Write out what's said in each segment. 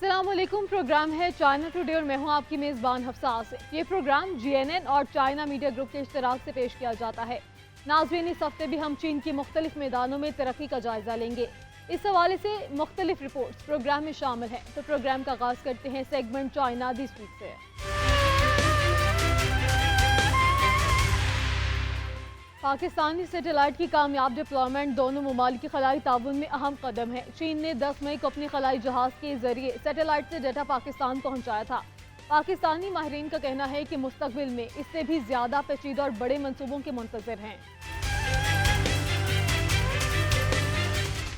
अस्सलाम वालेकुम। प्रोग्राम है चाइना टुडे और मैं हूं आपकी मेज़बान हफ्सा आसिफ। ये प्रोग्राम GNN और चाइना मीडिया ग्रुप के इश्तराक से पेश किया जाता है। नाज़रीन, इस हफ्ते भी हम चीन की मुख्तलिफ मैदानों में तरक्की का जायजा लेंगे। इस हवाले से मुख्तलिफ रिपोर्ट्स प्रोग्राम में शामिल हैं। तो प्रोग्राम का आगाज़ करते हैं सेगमेंट चाइना दिस वीक से। पाकिस्तानी सैटेलाइट की कामयाब डिप्लॉयमेंट दोनों ममालिक के खलाई ताउन में अहम कदम है। चीन ने 10 मई को अपने खलाई जहाज के जरिए सैटेलाइट से डेटा पाकिस्तान पहुंचाया था। पाकिस्तानी माहिरीन का कहना है कि मुस्तकबिल में इससे भी ज्यादा पेचीदा और बड़े मंसूबों के मुंतज़िर हैं।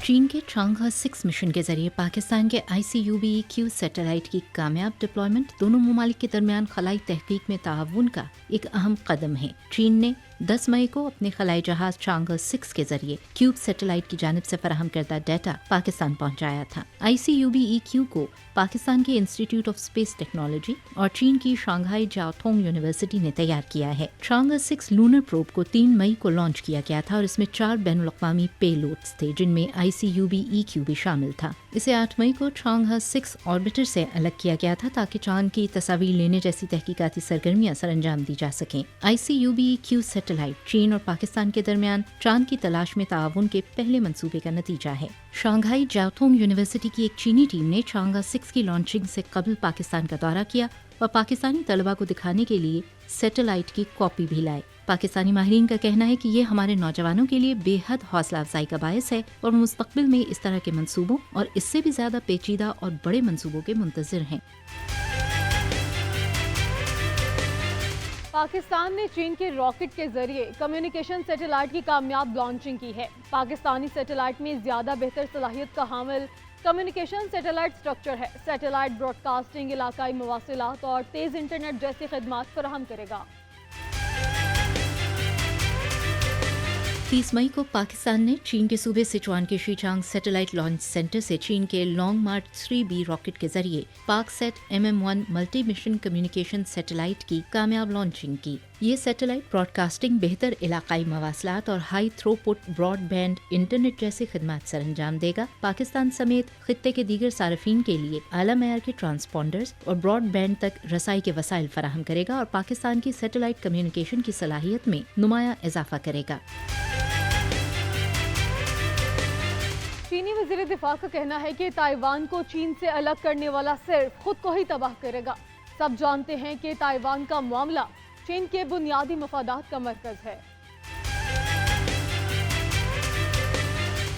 चीन के चांगहा 6 मिशन के जरिए पाकिस्तान के ICUBEQ सैटेलाइट की कामयाब डिप्लॉयमेंट दोनों ममालिक के दरमियान खलाई तहकीक में ताउन का एक अहम कदम है। चीन ने 10 मई को अपने खलाई जहाज चांगहा 6 के जरिए क्यूब सैटेलाइट की जानिब से फराहम करदा डाटा पाकिस्तान पहुंचाया था। ICUBEQ को पाकिस्तान के इंस्टीट्यूट ऑफ स्पेस टेक्नोलॉजी और चीन की शंघाई जाओथोंग यूनिवर्सिटी ने तैयार किया है। चांगहा 6 लूनर प्रोब को 3 मई को लॉन्च किया गया था और इसमें 4 बैनुल-अक़वामी पेलोड्स थे, जिनमें ICUBEQ भी शामिल था। इसे 8 मई को चांगहा 6 ऑर्बिटर से अलग किया गया था ताकि चांद की तस्वीर लेने जैसी तहकीकाती सरगर्मियां सरअंजाम दी जा सकें। ICUBEQ सैटेलाइट चीन और पाकिस्तान के दरमियान चांद की तलाश में ताउन के पहले मंसूबे का नतीजा है। शंघाई जाओथोंग यूनिवर्सिटी की एक चीनी टीम ने चांगहा 6 की लॉन्चिंग से कबल पाकिस्तान का दौरा किया और पाकिस्तानी तलबा को दिखाने के लिए सैटेलाइट की कॉपी भी लाए। पाकिस्तानी माहिरीन का कहना है कि ये हमारे नौजवानों के लिए बेहद हौसला अफजाई का बायस है और मुस्तकबिल में इस तरह के मंसूबों और इससे भी ज्यादा पेचीदा और बड़े मंसूबों के मुंतज़िर हैं। पाकिस्तान ने चीन के रॉकेट के जरिए कम्युनिकेशन सैटेलाइट की कामयाब लॉन्चिंग की है। पाकिस्तानी सैटेलाइट में ज्यादा बेहतर सलाहियत का हामिल कम्युनिकेशन सैटेलाइट स्ट्रक्चर है। सैटेलाइट ब्रॉडकास्टिंग, इलाकाई मवासिलात और तेज इंटरनेट जैसी खिदमात फराहम करेगा। 30 मई को पाकिस्तान ने चीन के सूबे सिचुआन के शीचांग सैटेलाइट लॉन्च सेंटर से चीन के लॉन्ग मार्च 3B रॉकेट के जरिए पाकसेट MM1 multi mission communication satellite की कामयाब लॉन्चिंग की। ये सैटेलाइट ब्रॉडकास्टिंग, बेहतर इलाकाई मवासलात और हाई थ्रोपुट ब्रॉडबैंड इंटरनेट जैसी खिदमत सरअंजाम देगा। पाकिस्तान समेत खित्ते के दीगर सार्फिन के लिए आला मयार के ट्रांसपॉन्डर्स और ब्रॉडबैंड तक रसाई के वसाइल फराहम करेगा और पाकिस्तान की सैटेलाइट कम्युनिकेशन की सलाहियत में नुमाया इजाफा करेगा। चीनी वज़ीर दिफा का कहना है कि ताइवान को चीन से अलग करने वाला सिर्फ खुद को ही तबाह करेगा। सब जानते हैं कि ताइवान का मामला चीन के बुनियादी मफादात का मरकज है।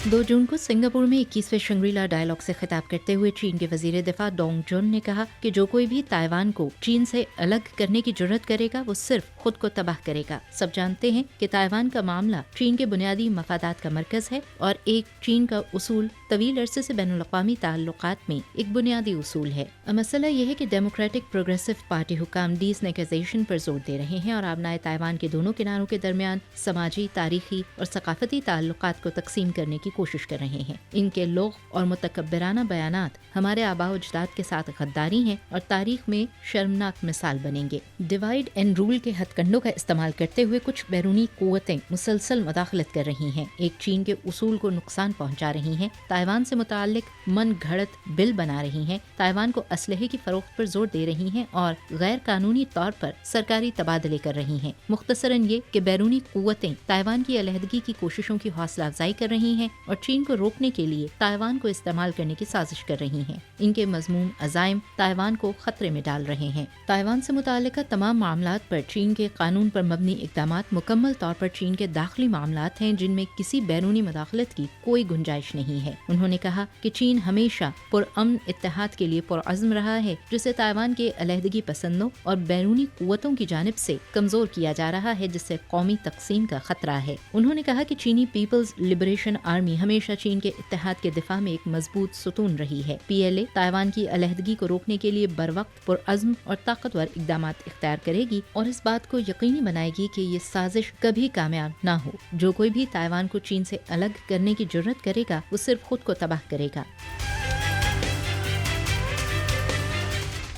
2 जून को सिंगापुर में 21वें शंग्रीला डायलॉग से खिताब करते हुए चीन के वजीर दिफा डोंग जुन ने कहा कि जो कोई भी ताइवान को चीन से अलग करने की जुर्रत करेगा वो सिर्फ खुद को तबाह करेगा। सब जानते हैं कि ताइवान का मामला चीन के बुनियादी मफादात का मरकज है और एक चीन का उसूल तवील अरसे से बैनुल-अक़वामी ताल्लुकात में एक बुनियादी उसूल है। मसला यह है कि डेमोक्रेटिक प्रोग्रेसिव पार्टी हुकाम डीसनेकलाइजेशन पर जोर दे रहे हैं और आबनाए ताइवान के दोनों किनारों के दरमियान समाजी, तारीखी और सकाफती ताल्लुकात को तकसीम करने की कोशिश कर रहे हैं। इनके लोग और मुतकब्बिराना बयानात हमारे आबा अजदाद के साथ गद्दारी हैं और तारीख में शर्मनाक मिसाल बनेंगे। डिवाइड एंड रूल के हथकंडों का इस्तेमाल करते हुए कुछ बैरूनी कुव्वतें मुसलसल मुदाखलत कर रही हैं। एक चीन के उसूल को नुकसान पहुंचा रही हैं, ताइवान से मुताल्लिक मन घड़त बिल बना रही हैं, ताइवान को असलहे की फरोख्त पर जोर दे रही हैं और गैर कानूनी तौर पर सरकारी तबादले कर रही हैं। मुख्तसरन ये कि बैरूनी कुव्वतें ताइवान की अलहदगी की कोशिशों की हौसला अफजाई कर रही हैं और चीन को रोकने के लिए ताइवान को इस्तेमाल करने की साजिश कर रही हैं। इनके मज़मूम अज़ाइम ताइवान को खतरे में डाल रहे हैं। ताइवान से मुताल्लिका तमाम मामलात पर चीन के कानून पर मबनी इक़दामात मुकम्मल तौर पर चीन के दाखिली मामलात हैं, जिनमें किसी बैरूनी मुदाखलत की कोई गुंजाइश नहीं है। उन्होंने कहा कि चीन हमेशा पुरअमन इत्तेहाद के लिए पुरअज़्म रहा है, जिसे ताइवान के अलहदगी पसंदों और बैरूनी कुव्वतों की जानिब से कमजोर किया जा रहा है, जिससे कौमी तकसीम का खतरा है। उन्होंने कहा कि चीनी पीपल्स लिबरेशन आर्मी हमेशा चीन के इत्तेहाद के दिफा में एक मजबूत सुतून रही है। PLA ताइवान की अलहदगी को रोकने के लिए बरवक्त पुरअज़्म और ताकतवर इक़दामात इख्तियार करेगी और इस बात को यकीनी बनाएगी कि ये साजिश कभी कामयाब ना हो। जो कोई भी ताइवान को चीन से अलग करने की जुर्रत करेगा वो सिर्फ खुद को तबाह करेगा।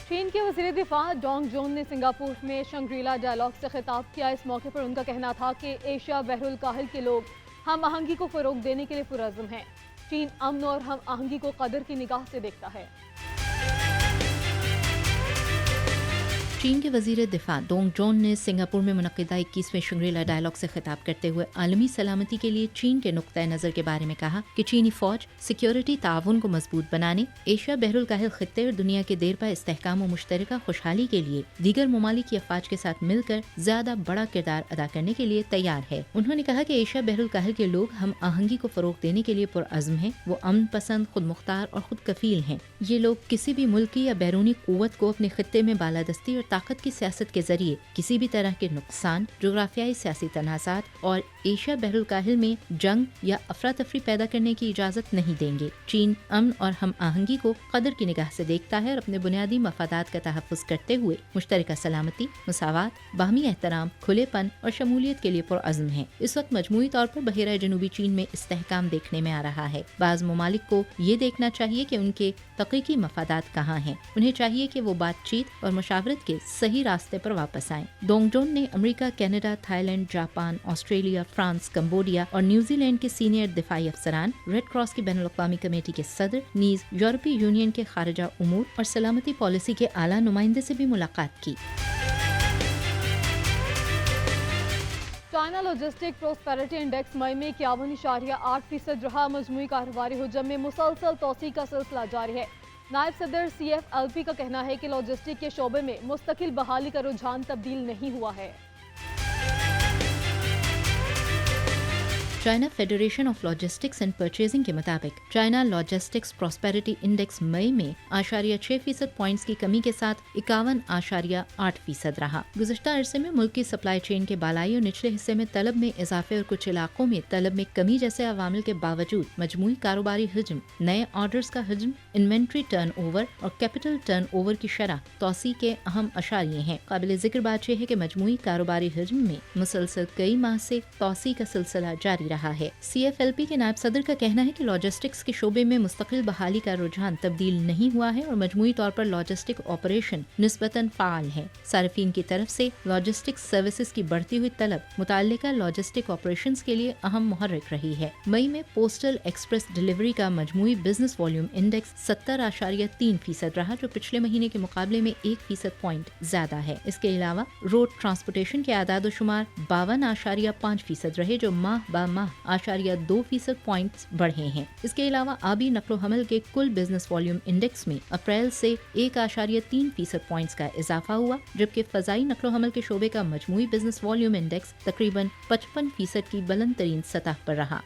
चीन के वज़ीर दिफा डोंग जुन ने सिंगापुर में शंग्रीला डायलॉग से खिताब किया। इस मौके पर उनका कहना था कि एशिया बहरुल काहिल के लोग हम आहंगी को फरोग देने के लिए पुरअज़्म हैं। चीन अमन और हम आहंगी को कदर की निगाह से देखता है। चीन के वजीर दिफा डोंग जोन ने सिंगापुर में मुनक्किदा 21वें शंग्रीला डायलॉग से खिताब करते हुए आलमी सलामती के लिए चीन के नुक्ता नज़र के बारे में कहा कि चीनी फौज सिक्योरिटी ताउन को मजबूत बनाने, एशिया बहरुल काहिल खित्ते और दुनिया के देरपा इस्तेहकाम और मुश्तरका खुशहाली के लिए दीगर ममालिक की अफवाज के साथ मिलकर ज्यादा बड़ा किरदार अदा करने के लिए तैयार है। उन्होंने कहा कि एशिया बहरुल काहिल के लोग हम आहंगी को फरोग देने के लिए पुरअज़्म हैं। वो अमन पसंद, खुद मुख्तार और खुद कफील हैं। ये लोग किसी भी मुल्की या बैरूनी कुव्वत को अपने खित्ते में बालादस्ती और ताकत की सियासत के जरिए किसी भी तरह के नुकसान, जोग्राफियाई सियासी तनाज़ात और एशिया बहरुल काहिल में जंग या अफरा तफरी पैदा करने की इजाज़त नहीं देंगे। चीन अमन और हम आहंगी को कदर की निगाह से देखता है और अपने बुनियादी मफादात का तहफ़्फ़ुज़ करते हुए मुश्तरका सलामती, मुसावात, बाहमी एहतराम, खुलेपन और शमूलियत के लिए पुरअज़्म है। इस वक्त मजमूई तौर पर बहेरा जनूबी चीन में इस्तेहकाम देखने में आ रहा है। बाज़ ममालिक को ये देखना चाहिए कि उनके तकीकी मफादात कहाँ हैं। उन्हें चाहिए कि वो बातचीत और मुशावरत के सही रास्ते पर वापस आएं। डोंग जोन ने America, Canada, Thailand, Japan, Australia, France, Cambodia और न्यूजीलैंड के सीनियर दिफाई अफसरान, रेड क्रॉस की बैनुल अक़वामी कमेटी के सदर, नीज़ यूरोपीय यूनियन के खारिजा उमूर और सलामती पॉलिसी के आला नुमाइंदे से भी मुलाकात की। चाइना लॉजिस्टिक प्रोस्पेरिटी इंडेक्स मई में 51.8% रहा। मजमूई कारोबारी हुजम में मुसलसल तोसी का सिलसिला जारी है। नायब सदर CFLP का कहना है कि लॉजिस्टिक के शोबे में मुस्तकिल बहाली का रुझान तब्दील नहीं हुआ है। China federation of logistics and purchasing के मुताबिक चाइना लॉजिस्टिक्स प्रॉस्पेरिटी इंडेक्स मई में 6% पॉइंट्स की कमी के साथ 51.8% रहा। गुज़श्ता अरसे में मुल्क की सप्लाई चेन के बालाई और निचले हिस्से में तलब में इजाफे और कुछ इलाकों में तलब में कमी जैसे अवामिल के बावजूद मजमूई कारोबारी हजम, नए ऑर्डर्स का हजम, इन्वेंट्री टर्न ओवर और कैपिटल टर्न ओवर की शरह तोसी के अहम अशारिये हैं। काबिल जिक्र बात यह है कि मजमूई कारोबारी हजम में मुसलसल कई माह से तोसी का सिलसिला जारी रहा है। CFLP के नायब सदर का कहना है कि लॉजिस्टिक्स के शोबे में मुस्तकिल बहाली का रुझान तब्दील नहीं हुआ है और मजमूई तौर पर लॉजिस्टिक ऑपरेशन निस्बतन फाल है। सार्फिन की तरफ से लॉजिस्टिक्स सर्विसेज की बढ़ती हुई तलब मुताल्लिका लॉजिस्टिक ऑपरेशंस के लिए अहम मुहर्रिक रही है। मई में पोस्टल एक्सप्रेस डिलीवरी का मजमूई बिजनेस वॉल्यूम इंडेक्स 70.3% रहा, जो पिछले महीने के मुकाबले में 1% पॉइंट ज्यादा है। इसके अलावा रोड ट्रांसपोर्टेशन के आदाद शुमार 52.5% रहे, जो माह बा माह 2% पॉइंट्स बढ़े हैं। इसके अलावा आबी नकलो हमल के कुल बिजनेस वॉल्यूम इंडेक्स में अप्रैल से 1.3% पॉइंट्स का इजाफा हुआ, जबकि फजाई नकलो हमल के शोबे का मजमूई बिजनेस वॉल्यूम इंडेक्स तकरीबन 55% की बुलंद तरीन सतह पर रहा।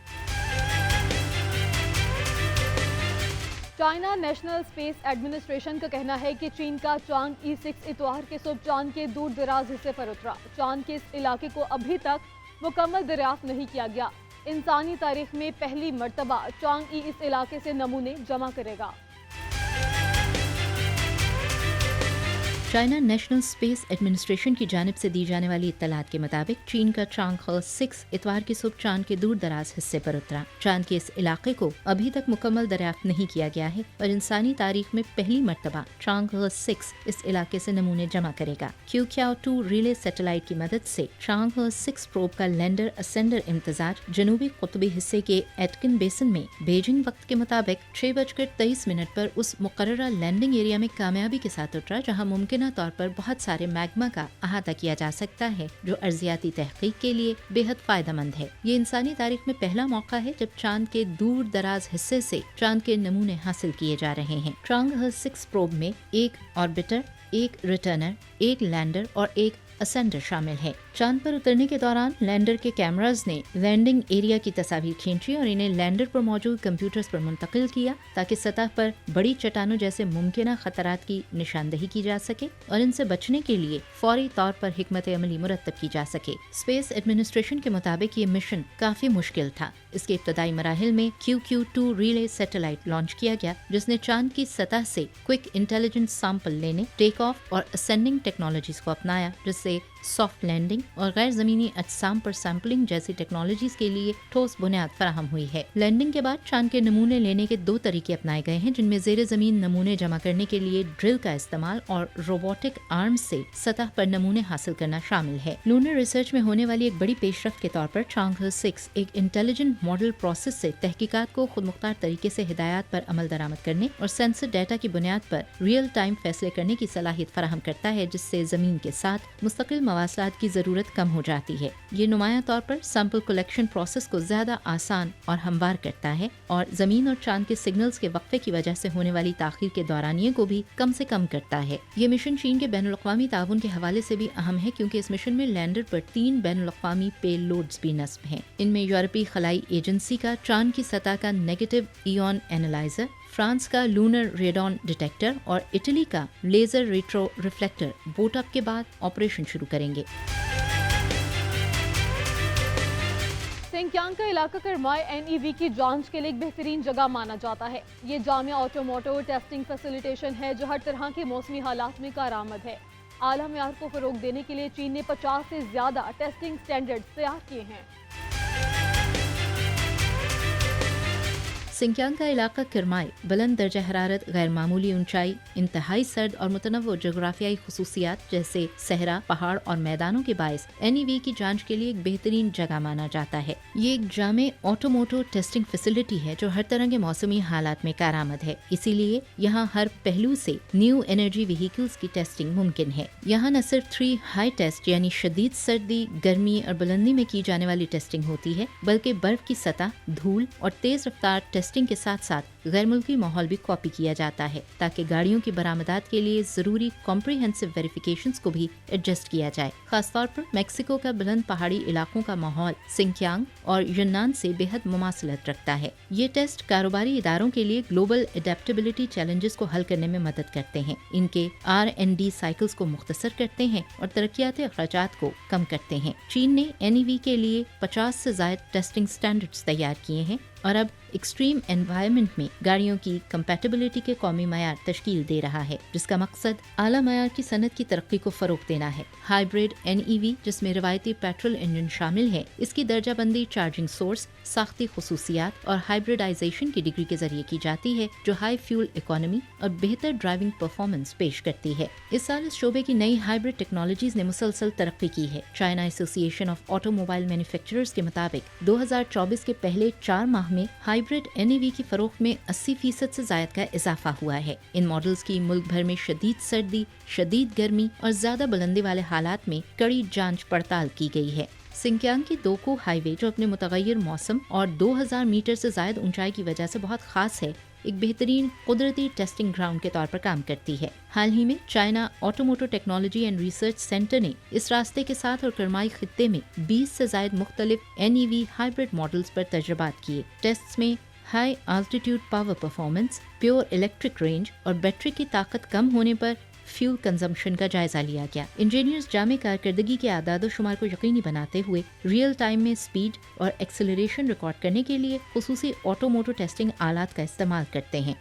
चाइना नेशनल स्पेस एडमिनिस्ट्रेशन का कहना है कि चीन का चांग E6 इतवार के सुबह चांद के दूर दराज हिस्से पर उतरा। चांद के इस इलाके को अभी तक मुकम्मल दरियाफ्त नहीं किया गया। इंसानी तारीख में पहली मर्तबा चांग ई इस इलाके से नमूने जमा करेगा। चाइना नेशनल स्पेस एडमिनिस्ट्रेशन की जानिब से दी जाने वाली इत्तलात के मुताबिक चीन का चांग 6 इतवार की सुबह चांद के दूर दराज हिस्से पर उतरा। चांद के इस इलाके को अभी तक मुकम्मल दरियाफ्त नहीं किया गया है और इंसानी तारीख में पहली मर्तबा चांग 6 इस इलाके से नमूने जमा करेगा। QQ2 रिले सैटेलाइट की मदद से चांग 6 प्रोब का लैंडर असेंडर इम्तजाज जनूबी कुतुबी हिस्से के एटकिन बेसिन में बीजिंग वक्त के मुताबिक 6:23 पर उस मुकर्ररा लैंडिंग एरिया में कामयाबी के साथ उतरा, जहाँ मुमकिन तौर पर बहुत सारे मैग्मा का अहाता किया जा सकता है, जो अर्जियाती तहकीक के लिए बेहद फायदेमंद है। ये इंसानी तारीख में पहला मौका है जब चांद के दूर दराज हिस्से से चांद के नमूने हासिल किए जा रहे हैं। चांग 6 प्रोब में एक ऑर्बिटर, एक रिटर्नर, एक लैंडर और एक असेंडर शामिल है। चांद पर उतरने के दौरान लैंडर के कैमराज ने लैंडिंग एरिया की तस्वीर खींची और इन्हें लैंडर पर मौजूद कंप्यूटर्स पर मुंतकिल किया, ताकि सतह पर बड़ी चट्टानों जैसे मुमकिन खतरात की निशानदही की जा सके और इनसे बचने के लिए फौरी तौर पर हिकमत अमली मुरतब की जा सके। स्पेस एडमिनिस्ट्रेशन के मुताबिक ये मिशन काफी मुश्किल था। इसके इब्तदाई मराहिल में QQ2 रिले सैटेलाइट लॉन्च किया गया, जिसने चांद की सतह से क्विक इंटेलिजेंस सैंपल लेने, टेक ऑफ और असेंडिंग टेक्नोलॉजीज को अपनाया, जिससे सॉफ्ट लैंडिंग और गैर जमीनी अजसाम पर सैंपलिंग जैसी टेक्नोलॉजीज के लिए ठोस बुनियाद फराहम हुई है। लैंडिंग के बाद चांद के नमूने लेने के 2 तरीके अपनाए गए हैं, जिनमें जेर जमीन नमूने जमा करने के लिए ड्रिल का इस्तेमाल और रोबोटिक आर्म से सतह पर नमूने हासिल करना शामिल है। लूनर रिसर्च में होने वाली एक बड़ी पेशरफ्त के तौर पर चांग 6 एक इंटेलिजेंट मॉडल प्रोसेस से तहकीकात को खुद मुख्तार तरीके से हिदायत पर अमल दरामद करने और सेंसर डाटा की बुनियाद पर रियल टाइम फैसले करने की सलाहियत फराहम करता है, जिससे जमीन के साथ मुस्तकिल मवासलात की जरूरत कम हो जाती है। ये नुमाया तौर पर सैंपल कलेक्शन प्रोसेस को ज्यादा आसान और हमवार करता है और जमीन और चांद के सिग्नल्स के वक्फे की वजह से होने वाली ताखीर के दौरानिये को भी कम से कम करता है। ये मिशन चीन के बैनुल-अक़वामी ताउन के हवाले से भी अहम है, क्योंकि इस मिशन में लैंडर पर 3 बैनुल-अक़वामी पेलोड्स भी नस्ब हैं। इनमें यूरोपीय खलाई एजेंसी का चांद की सतह का नेगेटिव इयॉन एनालाइजर, फ्रांस का लूनर रेडॉन डिटेक्टर और इटली का laser retro reflector boot up के बाद ऑपरेशन शुरू करेंगे। सिंकियांग का इलाका करमाय एनईवी की जांच के लिए एक बेहतरीन जगह माना जाता है। ये जामिया ऑटोमोटिव टेस्टिंग फैसिलिटेशन है जो हर तरह के मौसमी हालात में कारआमद है। आला मेयार को फरोग देने के लिए चीन ने 50 से ज्यादा टेस्टिंग स्टैंडर्ड्स तैयार किए हैं। सिंकियांग का इलाका किरमाई बुलंद दर्जा हरारत, गैर मामूली ऊंचाई, इंतहाई सर्द और मुतनव्वो जोग्राफियाई खुसूसियात जैसे सहरा, पहाड़ और मैदानों के बायस एनईवी की जांच के लिए एक बेहतरीन जगह माना जाता है। ये एक जामे ऑटोमोटिव टेस्टिंग फैसिलिटी है जो हर तरह के मौसमी हालात में कारआमद है। इसीलिए यहाँ हर पहलू से न्यू एनर्जी व्हीकल्स की टेस्टिंग मुमकिन है। यहाँ न सिर्फ 3 हाई टेस्ट यानी शदीद सर्दी, गर्मी और बुलंदी में की जाने वाली टेस्टिंग होती है, बल्कि बर्फ की सतह, धूल और तेज रफ्तार टेस्टिंग के साथ साथ गैर मुल्की माहौल भी कॉपी किया जाता है, ताकि गाड़ियों की बरामदात के लिए जरूरी कॉम्प्रिहेंसिव वेरिफिकेशंस को भी एडजस्ट किया जाए। खासतौर पर मेक्सिको का बुलंद पहाड़ी इलाकों का माहौल सिंकियांग और यूनान से बेहद मुमासलत रखता है। ये टेस्ट कारोबारी इदारों के लिए ग्लोबल एडेप्टेबिलिटी चैलेंजेस को हल करने में मदद करते हैं, इनके R&D साइकिल्स को मुख्तसर करते हैं और तरक्याती अखराजात को कम करते हैं। चीन ने एनईवी के लिए 50 से ज्यादा टेस्टिंग स्टैंडर्ड्स तैयार किए हैं और अब एक्सट्रीम एनवायरनमेंट में गाड़ियों की कंपैटिबिलिटी के कौमी मयार तश्कील दे रहा है, जिसका मकसद आला मयार की सनत की तरक्की को फरोग देना है। हाइब्रिड एनईवी, जिसमें रिवायती पेट्रोल इंजन शामिल है, इसकी दर्जाबंदी चार्जिंग सोर्स, साख्ती खुसूसियात और हाइब्रिडाइजेशन की डिग्री के जरिए की जाती है, जो हाई फ्यूल इकोनॉमी और बेहतर ड्राइविंग परफॉर्मेंस पेश करती है। इस साल इस शोबे की नई हाइब्रिड टेक्नोलॉजीज ने मुसलसल तरक्की की है। China association of automobile manufacturers के मुताबिक 2024 के पहले 4 माह में हाइब्रिड एनईवी की फरोख्त में 80% से ज्यादा का इजाफा हुआ है। इन मॉडल्स की मुल्क भर में शदीद सर्दी, शदीद गर्मी और ज्यादा बुलंदी वाले हालात में कड़ी जांच पड़ताल की गई है। सिंकियांग की दोको हाईवे, जो अपने मुतगय्यर मौसम और 2000 मीटर से ज्यादा ऊंचाई की वजह से बहुत खास है, एक बेहतरीन कुदरती टेस्टिंग ग्राउंड के तौर पर काम करती है। हाल ही में China automotive technology and research centre ने इस रास्ते के साथ और करमाई खित्ते में 20 से ज्यादा मुख्तलिफ एनईवी हाइब्रिड मॉडल्स पर तजर्बात किए। टेस्ट में high altitude power performance, pure electric range और बैटरी की ताकत कम होने पर फ्यूल कंजम्पशन का जायजा लिया गया। इंजीनियर्स जामे कारकर्दगी के आदाद शुमार को यकीनी बनाते हुए रियल टाइम में स्पीड और एक्सेलरेशन रिकॉर्ड करने के लिए खुसूसी ऑटोमोटिव टेस्टिंग आलात का इस्तेमाल करते हैं।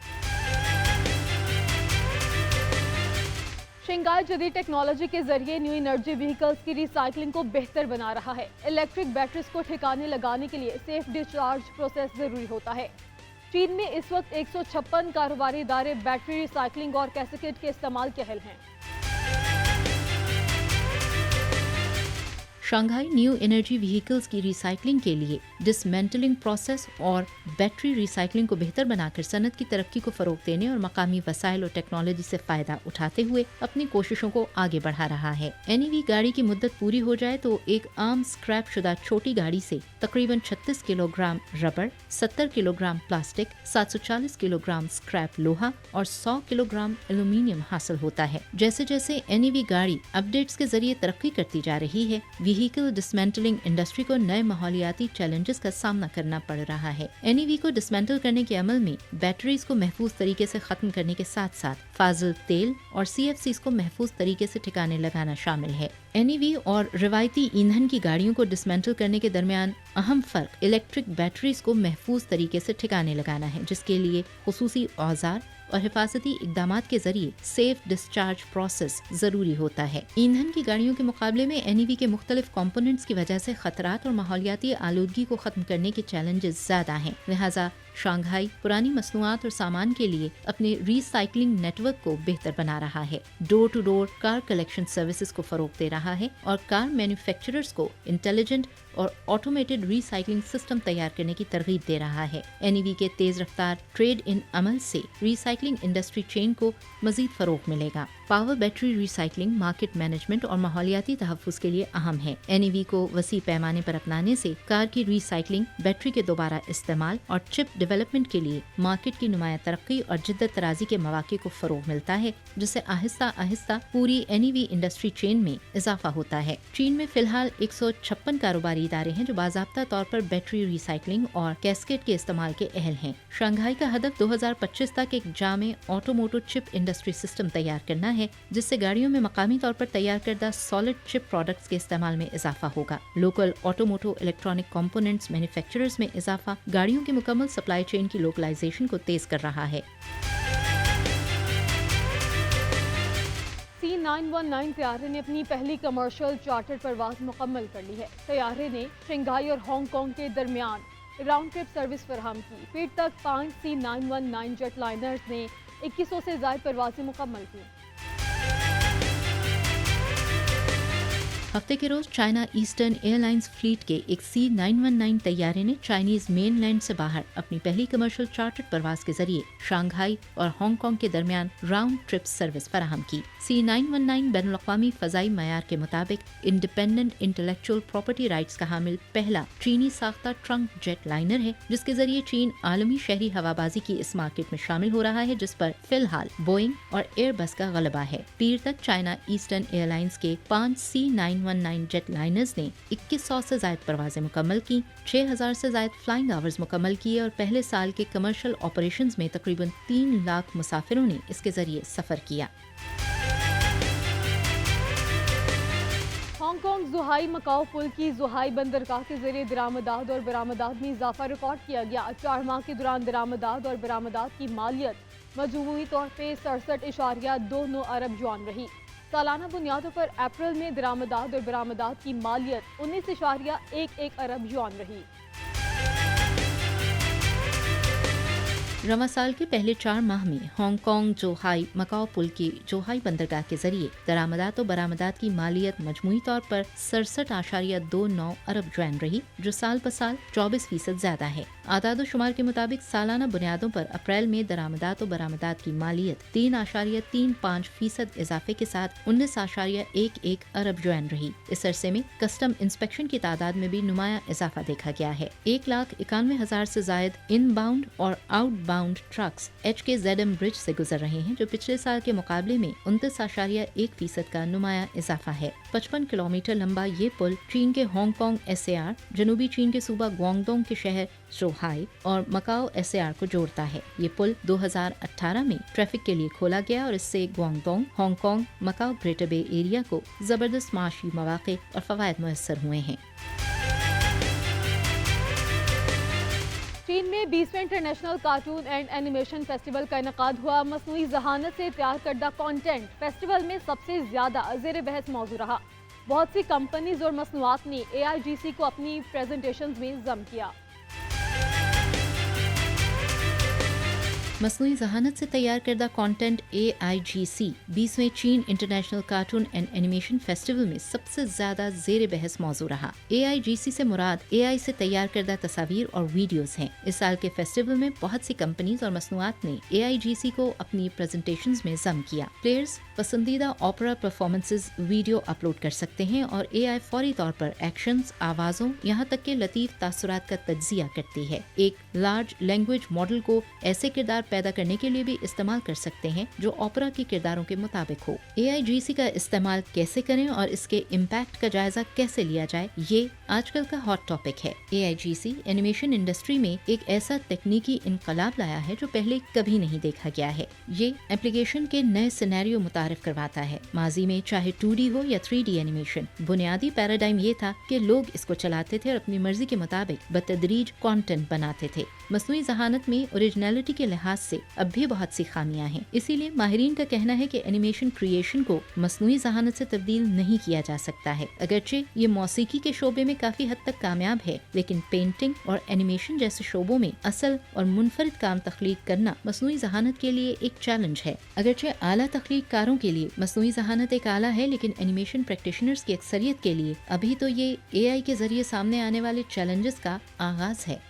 शंघाई जदीद टेक्नोलॉजी के जरिए न्यू एनर्जी व्हीकल्स की रिसाइकलिंग को बेहतर बना रहा है। इलेक्ट्रिक बैटरीज को ठिकाने लगाने के लिए सेफ डिस्चार्ज प्रोसेस जरूरी होता है। चीन में इस वक्त 156 कारोबारी इदारे बैटरी रिसाइकलिंग और कैसेकेट के इस्तेमाल के अहल हैं। शंघाई न्यू एनर्जी व्हीकल्स की रिसाइकलिंग के लिए डिसमेंटलिंग प्रोसेस और बैटरी रिसाइकलिंग को बेहतर बनाकर सनत की तरक्की को फरोग देने और मकामी वसाइल और टेक्नोलॉजी से फायदा उठाते हुए अपनी कोशिशों को आगे बढ़ा रहा है। एनईवी गाड़ी की मुद्दत पूरी हो जाए तो एक आम स्क्रैप शुदा छोटी गाड़ी से तकरीबन 36 किलोग्राम रबड़, 70 किलोग्राम प्लास्टिक, 740 किलोग्राम स्क्रैप लोहा और 100 किलोग्राम एल्यूमीनियम हासिल होता है। जैसे जैसे एनईवी गाड़ी अपडेट्स के जरिए तरक्की करती जा रही है, व्हीकल डिसमेंटलिंग इंडस्ट्री को नए माहौलियाती चैलेंजेस का सामना करना पड़ रहा है। एनईवी को डिसमेंटल करने के अमल में बैटरीज को महफूज तरीके से खत्म करने के साथ साथ फाजिल तेल और सीएफसीज को महफूज तरीके से ठिकाने लगाना शामिल है। एनईवी और रिवायती ईंधन की गाड़ियों को डिसमेंटल करने के दरमियान अहम फर्क इलेक्ट्रिक बैटरीज को महफूज तरीके से ठिकाने लगाना है, जिसके लिए खुसूसी औजार और हिफाजती इकदामात के जरिए सेफ डिस्चार्ज प्रोसेस जरूरी होता है। ईंधन की गाड़ियों के मुकाबले में एनईवी के मुख्तलिफ कंपोनेंट्स की वजह से खतरात और माहौलियाती आलूदगी को खत्म करने के चैलेंजेस ज्यादा हैं। लिहाजा शंघाई पुरानी मसनूआत और सामान के लिए अपने रीसाइक्लिंग नेटवर्क को बेहतर बना रहा है, door to door car collection services को फरोग दे रहा है और कार मैन्युफैक्चरर्स को इंटेलिजेंट और ऑटोमेटेड रीसाइक्लिंग सिस्टम तैयार करने की तरगीब दे रहा है। NEV के तेज रफ्तार ट्रेड इन अमल से रिसाइकलिंग इंडस्ट्री चेन को मजीद फरोग मिलेगा। Power battery recycling market management और माहौलियाती तहफ्फुज़ के लिए अहम है। NEV को वसी पैमाने पर अपनाने से कार की रिसाइकलिंग, बैटरी के दोबारा इस्तेमाल और चिप डेवलपमेंट के लिए मार्केट की नुमाया तरक्की और जिद्दत तराजी के मौके को फरोग मिलता है, जिससे आहिस्ता आहिस्ता पूरी NEV इंडस्ट्री चेन में इजाफा होता है। चीन में फिलहाल 156 कारोबारी इदारे हैं जो बाज़ाब्ता तौर पर बैटरी रिसाइकलिंग और कैस्केड के इस्तेमाल के अहल हैं। शंघाई का हदफ 2025 तक एक जामे ऑटोमोटिव चिप इंडस्ट्री सिस्टम तैयार करना है, जिससे गाड़ियों में मकामी तौर पर तैयार करदा सॉलिड चिप प्रोडक्ट्स के इस्तेमाल में इजाफा होगा। Local automotive electronic components manufacturers में इजाफा गाड़ियों की मुकम्मल सप्लाई चेन की लोकलाइजेशन को तेज कर रहा है। C919 तैयारे ने अपनी पहली कमर्शियल चार्टर परवाज मुकम्मल कर ली है। तैयारे ने शंघाई और हांगकांग के दरमियान राउंड ट्रिप सर्विस फराहम की। फिर तक 5 C919 जेट लाइनर्स ने 2100 से ज़ायद परवाजें मुकम्मल की। हफ्ते के रोज चाइना ईस्टर्न एयरलाइंस फ्लीट के एक C919 तैयारे ने चाइनीज मेन लैंड से बाहर अपनी पहली कमर्शियल चार्टर्ड परवाज के जरिए शंघाई और हांगकांग के दरमियान राउंड ट्रिप सर्विस फराहम की। C919 बैनुल-अक़वामी फ़ज़ाई मयार के मुताबिक इंडिपेंडेंट इंटेलेक्चुअल प्रॉपर्टी राइट्स का हामिल पहला चीनी साख्ता ट्रंक जेट लाइनर है, जिसके जरिए चीन आलमी शहरी हवाबाजी की इस मार्केट में शामिल हो रहा है, जिस पर फिलहाल बोइंग और एयरबस का गलबा है। पीर तक चाइना ईस्टर्न एयरलाइंस के 5 C919 जेट लाइनर्स ने 2100 से जायद परवाजें मुकम्मल की, 6000 से जायद फ्लाइंग आवर्स मुकम्मल किए और पहले साल के कमर्शियल ऑपरेशंस में तकरीबन 3 लाख मुसाफिरों ने इसके जरिए सफर किया। हांगकांग जुहाई मकाओ पुल की जुहाई बंदरगाह के जरिए दरामदात और बरामदात में इजाफा रिकॉर्ड किया गया। 4 माह के दौरान दरामदात और बरामदात की मालियत मजमूई तौर पर 67.29 अरब युआन रही। सालाना बुनियादों पर अप्रैल में दरामदात और बरामदात की मालियत 19.11 अरब युआन रही। रवां साल के पहले 4 माह में हांगकांग जोहाई मकाओ पुल की जोहाई बंदरगाह के जरिए दरामदात और बरामदात की मालियत मजमूई तौर पर 67.29 अरब युआन रही, जो साल ब साल 24% ज्यादा है। आदाद शुमार के मुताबिक सालाना बुनियादों पर अप्रैल में दरामदात और बरामदात की मालियत 3.35% इजाफे के साथ 19.11 अरब युआन रही। इस अरसे में कस्टम इंस्पेक्शन की तादाद में भी नुमाया इजाफा देखा गया है। 1,91,000 से जायद इनबाउंड और out bound trucks HKZM bridge से गुजर रहे हैं, जो पिछले साल के मुकाबले में 29.1% का नुमाया इजाफा है। 55 किलोमीटर लंबा ये पुल चीन के हांगकांग SAR, जनूबी चीन के सूबा ग्वांगडोंग के शहर जोहाई और मकाओ SAR को जोड़ता है। ये पुल 2018 में ट्रैफिक के लिए खोला गया और इससे ग्वांगडोंग, हांगकांग, मकाओ ग्रेटर बे एरिया को जबरदस्त माशी मौके और फवायद मुयस्सर हुए हैं। चीन में 20वें international cartoon and animation festival का इनकाद हुआ। मसनूई जहानत से तैयार करदा कंटेंट फेस्टिवल में सबसे ज्यादा ज़ेर बहस मौजू रहा। बहुत सी कंपनीज और मसनूआत ने AIGC को अपनी प्रेजेंटेशंस में जम किया। मसनूई जहानत से तैयार करदा कंटेंट AIGC 20वें चीन international cartoon and animation festival में सबसे ज्यादा ज़ेर बहस मौजू रहा। AIGC से मुराद AI से तैयार करदा तस्वीर और वीडियोस हैं। इस साल के फेस्टिवल में बहुत सी कंपनीज और मसनूआत ने AIGC को अपनी प्रेजेंटेशंस में जम किया। प्लेयर्स पसंदीदा ओपेरा परफॉर्मेंसेज वीडियो अपलोड कर सकते हैं और AI फौरी तौर पर एक्शंस, आवाजों, यहाँ तक के लतीफ तासुरात का तज्जिया करती है। एक लार्ज लैंग्वेज मॉडल को ऐसे किरदार पैदा करने के लिए भी इस्तेमाल कर सकते हैं जो ओपेरा के किरदारों के मुताबिक हो। AIGC का इस्तेमाल कैसे करें और इसके इम्पैक्ट का जायजा कैसे लिया जाए, ये आजकल का हॉट टॉपिक है। AIGC एनिमेशन इंडस्ट्री में एक ऐसा तकनीकी इनकलाब लाया है जो पहले कभी नहीं देखा गया है। ये एप्लीकेशन के नए सिनेरियो मुतारिफ करवाता है। माजी में चाहे 2D हो या 3D एनिमेशन, बुनियादी पैराडाइम ये था कि लोग इसको चलाते थे और अपनी मर्जी के मुताबिक बतदरीज कंटेंट बनाते थे। मसनूई जहानत में ओरिजिनलिटी के लिहाज से अब भी बहुत सी खामियां हैं। इसीलिए माहिरीन का कहना है कि एनिमेशन क्रिएशन को मसनूई ज़हानत से तब्दील नहीं किया जा सकता है। अगरचे ये मौसीकी के शोबे में काफी हद तक कामयाब है, लेकिन पेंटिंग और एनिमेशन जैसे शोबों में असल और मुनफरिद काम तख्लीक करना मसनूई ज़हानत के लिए एक चैलेंज है। अगरचे आला तख्लीक कारों के लिए मसनूई ज़हानत एक आला है, लेकिन एनिमेशन प्रैक्टिशनर्स की अक्सरियत के लिए अभी तो ये AI के जरिए सामने आने वाले चैलेंजेस का आगाज है।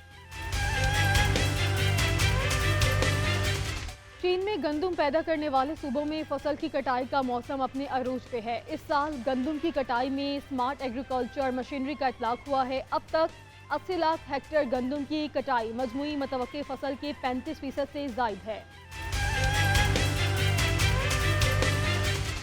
चीन में गंदम पैदा करने वाले सूबों में फसल की कटाई का मौसम अपने अरूज पे है। इस साल गंदम की कटाई में स्मार्ट एग्रीकल्चर मशीनरी का इतलाक हुआ है। अब तक 80 लाख हेक्टेयर गंदम की कटाई मजमूई मतवक्के फसल के 35% से जायद है।